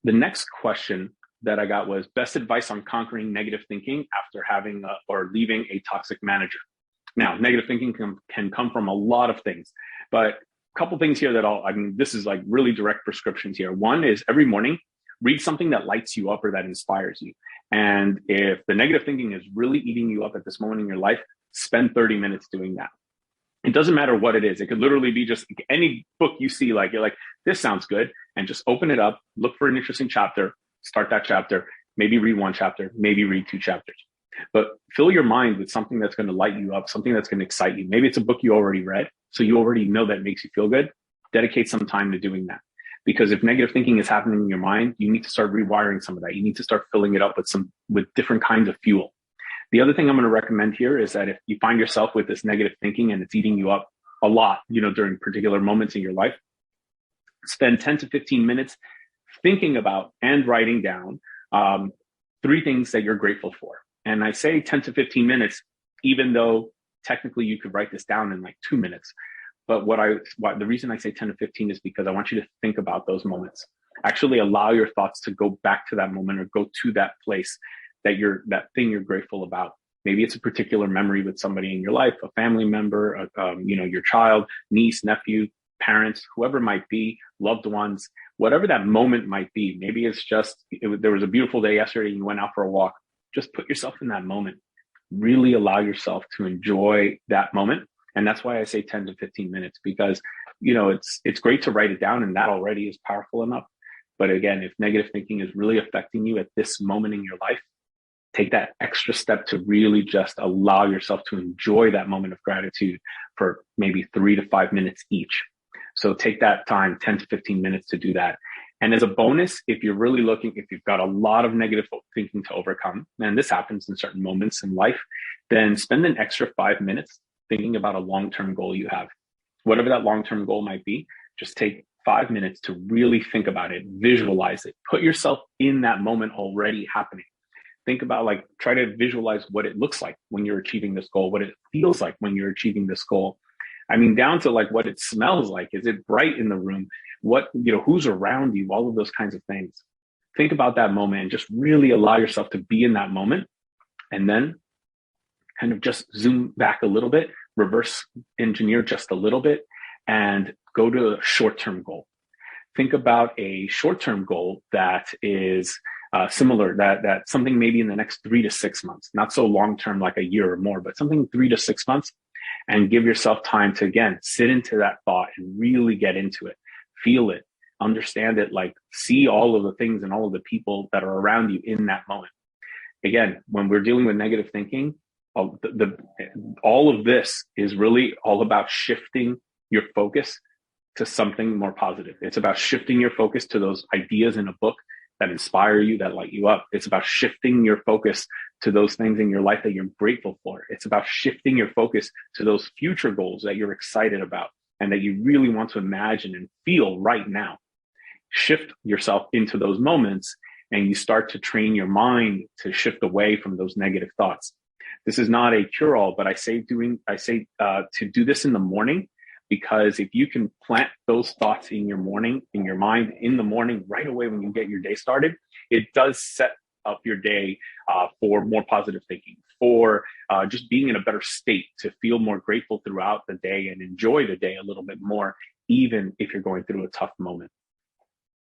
The next question that I got was best advice on conquering negative thinking after having or leaving a toxic manager. Now, negative thinking can come from a lot of things, but a couple things here that this is like really direct prescriptions here. One is every morning, read something that lights you up or that inspires you. And if the negative thinking is really eating you up at this moment in your life, spend 30 minutes doing that. It doesn't matter what it is. It could literally be just any book you see, like you're like, this sounds good. And just open it up, look for an interesting chapter, start that chapter, maybe read one chapter, maybe read two chapters. But fill your mind with something that's going to light you up, something that's going to excite you. Maybe it's a book you already read, so you already know that makes you feel good. Dedicate some time to doing that. Because if negative thinking is happening in your mind, you need to start rewiring some of that. You need to start filling it up with different kinds of fuel. The other thing I'm going to recommend here is that if you find yourself with this negative thinking and it's eating you up a lot, during particular moments in your life, spend 10 to 15 minutes thinking about and writing down 3 things that you're grateful for. And I say 10 to 15 minutes, even though technically you could write this down in like 2 minutes. But the reason I say 10 to 15 is because I want you to think about those moments. Actually allow your thoughts to go back to that moment or go to that place that thing you're grateful about. Maybe it's a particular memory with somebody in your life, a family member, your child, niece, nephew, parents, whoever it might be, loved ones, whatever that moment might be. Maybe it's just, there was a beautiful day yesterday and you went out for a walk. Just put yourself in that moment. Really allow yourself to enjoy that moment. And that's why I say 10 to 15 minutes, because, it's great to write it down and that already is powerful enough. But again, if negative thinking is really affecting you at this moment in your life, take that extra step to really just allow yourself to enjoy that moment of gratitude for maybe 3 to 5 minutes each. So take that time, 10 to 15 minutes to do that. And as a bonus, if you're really if you've got a lot of negative thinking to overcome, and this happens in certain moments in life, then spend an extra 5 minutes thinking about a long-term goal you have. Whatever that long-term goal might be, just take 5 minutes to really think about it, visualize it, put yourself in that moment already happening. Think about try to visualize what it looks like when you're achieving this goal, what it feels like when you're achieving this goal. I mean, down to what it smells like. Is it bright in the room? Who's around you? All of those kinds of things. Think about that moment and just really allow yourself to be in that moment. And then kind of just zoom back a little bit, reverse engineer just a little bit, and go to a short-term goal. Think about a short-term goal that is similar, that something maybe in the next 3 to 6 months, not so long-term like a year or more, but something 3 to 6 months, and give yourself time to, again, sit into that thought and really get into it, feel it, understand it, see all of the things and all of the people that are around you in that moment. Again, when we're dealing with negative thinking, all of this is really all about shifting your focus to something more positive. It's about shifting your focus to those ideas in a book that inspire you, that light you up. It's about shifting your focus to those things in your life that you're grateful for. It's about shifting your focus to those future goals that you're excited about and that you really want to imagine and feel right now. Shift yourself into those moments and you start to train your mind to shift away from those negative thoughts. This is not a cure-all, but I say to do this in the morning, because if you can plant those thoughts in your mind in the morning, right away when you get your day started, it does set up your day for more positive thinking, for just being in a better state to feel more grateful throughout the day and enjoy the day a little bit more, even if you're going through a tough moment.